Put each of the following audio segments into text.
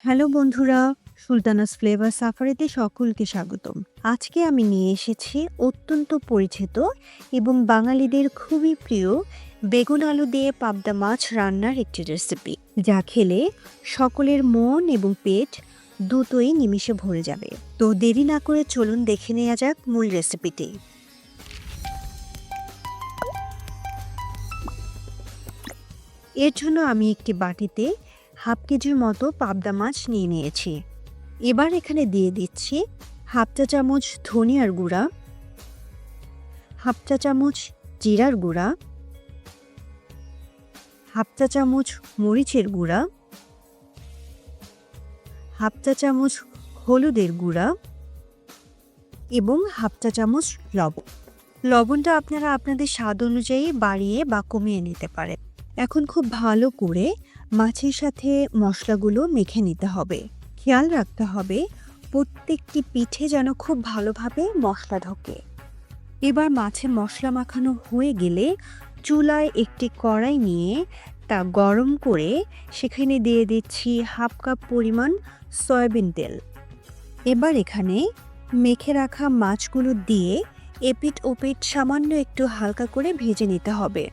Hello বন্ধুরা, Sultana's flavour সাফারিতে সকলকে স্বাগতম। আজকে আমি নিয়ে এসেছি অত্যন্ত পরিচিত এবং বাঙালিদের খুবই প্রিয় বেগুন আলু দিয়ে পাবদা মাছ রান্নার একটি রেসিপি, যা খেলে সকলের মন এবং পেট দুটোই নিমিষে ভরে যাবে। তো দেরি না করে চলুন দেখে নেওয়া যাক মূল রেসিপিটি। এর জন্য আমি একটি বাটিতে হাফ কেজির মতো পাবদা মাছ নিয়ে নিয়েছি। এবার এখানে দিয়ে দিচ্ছি হাফ চা চামচ ধনিয়ার গুঁড়া, হাফ চা চামচ জিরার গুঁড়া, হাফ চা চামচ মরিচের গুঁড়া, হাফ চা চামচ হলুদের গুঁড়া এবং হাফ চা চামচ লবণ। লবণটা আপনারা আপনাদের স্বাদ অনুযায়ী বাড়িয়ে বা কমিয়ে নিতে পারেন। এখন খুব ভালো করে মাছের সাথে মশলাগুলো মেখে নিতে হবে। খেয়াল রাখতে হবে প্রত্যেকটি পিঠে যেন খুব ভালোভাবে মশলা ঢোকে। এবার মাছে মশলা মাখানো হয়ে গেলে চুলায় একটি কড়াই নিয়ে তা গরম করে সেখানে দিয়ে দিচ্ছি হাফ কাপ পরিমাণ সয়াবিন তেল। এবার এখানে মেখে রাখা মাছগুলো দিয়ে এপিঠ ওপিঠ সামান্য একটু হালকা করে ভেজে নিতে হবে।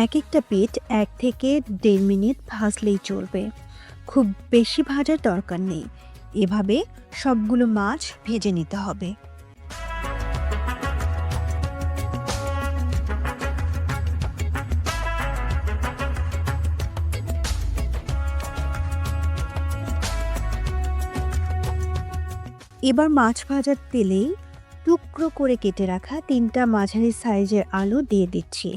এক একটা পিঠ 1 থেকে 1.5 মিনিট ভাজলেই চলবে, খুব বেশি ভাজার দরকার নেই। এভাবে সবগুলো মাছ ভেজে নিতে হবে। এবার মাছ ভাজার তেলেই টুকরো করে কেটে রাখা 3টা মাঝারি সাইজের আলু দিয়ে দিচ্ছি।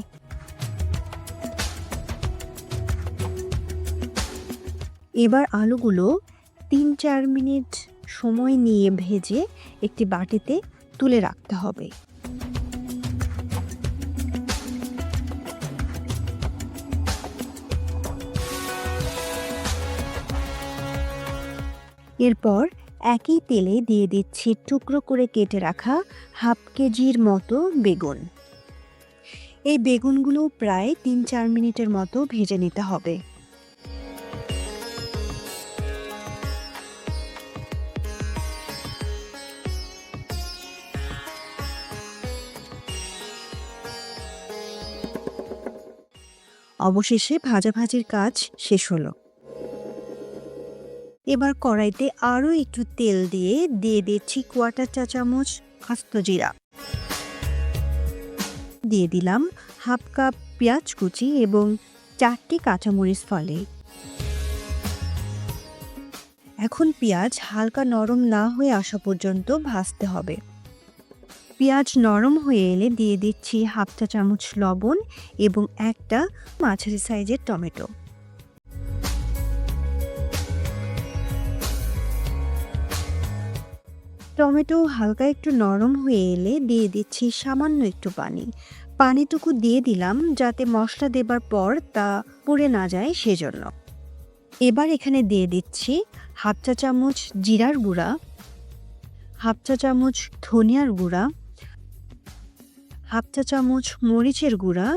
এবার আলুগুলো 3-4 মিনিট সময় নিয়ে ভেজে একটি বাটিতে তুলে রাখতে হবে। এরপর একই তেলে দিয়ে দিচ্ছি টুকরো করে কেটে রাখা হাফ কেজির মতো বেগুন। এই বেগুনগুলো প্রায় 3-4 মিনিটের মতো ভেজে নিতে হবে। অবশেষে ভাজাভাজির কাজ শেষ হলো। এবার কড়াইতে আরও একটু তেল দিয়ে দিচ্ছি 1/4 চা চামচ আস্ত জিরা। দিয়ে দিলাম হাফ কাপ পেঁয়াজ কুচি এবং 4টি কাঁচামরিচ ফলে। এখন পেঁয়াজ হালকা নরম না হয়ে আসা পর্যন্ত ভাজতে হবে। পেঁয়াজ নরম হয়ে এলে দিয়ে দিচ্ছি হাফ চা চামচ লবণ এবং একটা মাঝারি সাইজের টমেটো। টমেটো হালকা একটু নরম হয়ে এলে দিয়ে দিচ্ছি সামান্য একটু পানি। পানিটুকু দিয়ে দিলাম যাতে মশলা দেবার পর তা পুড়ে না যায় সেজন্য। এবার এখানে দিয়ে দিচ্ছি হাফ চা চামচ জিরার গুঁড়া, হাফ চা চামচ ধনিয়ার গুঁড়া, হাফ চা চামচ মরিচের গুঁড়া,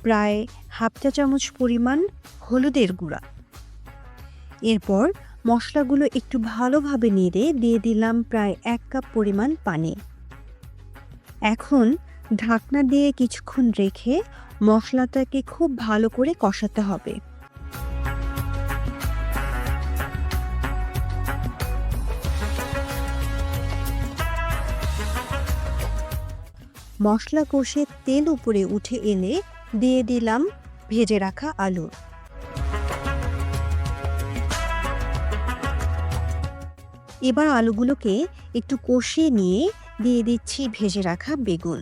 প্রায় হাফ চা চামচ পরিমাণ হলুদের গুঁড়া। এরপর মশলাগুলো একটু ভালোভাবে নেড়ে দিয়ে দিলাম প্রায় 1 কাপ পরিমাণ পানি। এখন ঢাকনা দিয়ে কিছুক্ষণ রেখে মশলাটাকে খুব ভালো করে কষাতে হবে। মশলা কষে তেল উপরে উঠে এলে দিয়ে দিলাম ভেজে রাখা আলু। এবার আলুগুলোকে একটু কষিয়ে নিয়ে দিয়ে দিচ্ছি ভেজে রাখা বেগুন।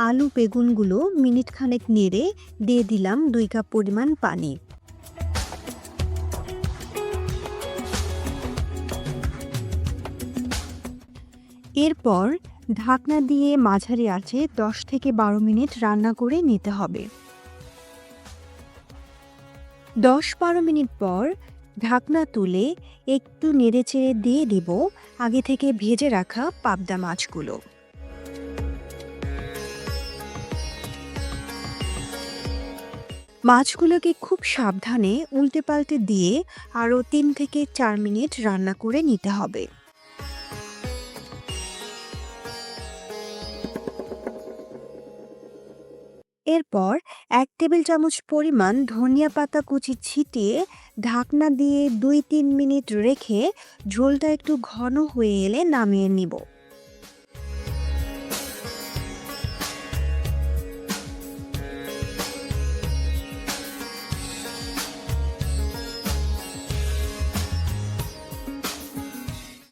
আলু বেগুনগুলো মিনিট খানেক নেড়ে দিয়ে দিলাম 2 কাপ পরিমাণ পানি। এরপর ঢাকনা দিয়ে মাঝারি আঁচে 10 থেকে 12 মিনিট রান্না করে নিতে হবে। 10-12 মিনিট পর ঢাকনা তুলে একটু নেড়েচেড়ে দিয়ে দিব আগে থেকে ভেজে রাখা পাবদা মাছগুলো। মাছগুলোকে খুব সাবধানে উল্টে পাল্টে দিয়ে আরও 3 থেকে 4 মিনিট রান্না করে নিতে হবে। এরপর 1 টেবিল চামচ পরিমাণ ধনিয়া পাতা কুচি ছিটিয়ে ঢাকনা দিয়ে 2-3 মিনিট রেখে ঝোলটা একটু ঘন হয়ে এলে নামিয়ে নিব।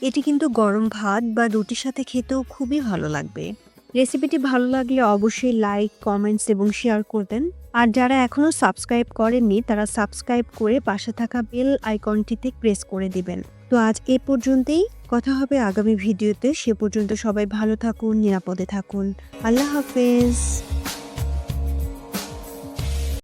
এটি কিন্তু গরম ভাত বা রুটির সাথে খেতেও খুবই ভালো লাগবে। রেসিপিটি ভালো লাগলে অবশ্যই লাইক, কমেন্টস এবং শেয়ার করবেন। আর যারা এখনও সাবস্ক্রাইব করেননি তারা সাবস্ক্রাইব করে পাশে থাকা বেল আইকনটিতে প্রেস করে দিবেন। তো আজ এ পর্যন্তই, কথা হবে আগামী ভিডিওতে। সে পর্যন্ত সবাই ভালো থাকুন, নিরাপদে থাকুন। আল্লাহ হাফেজ।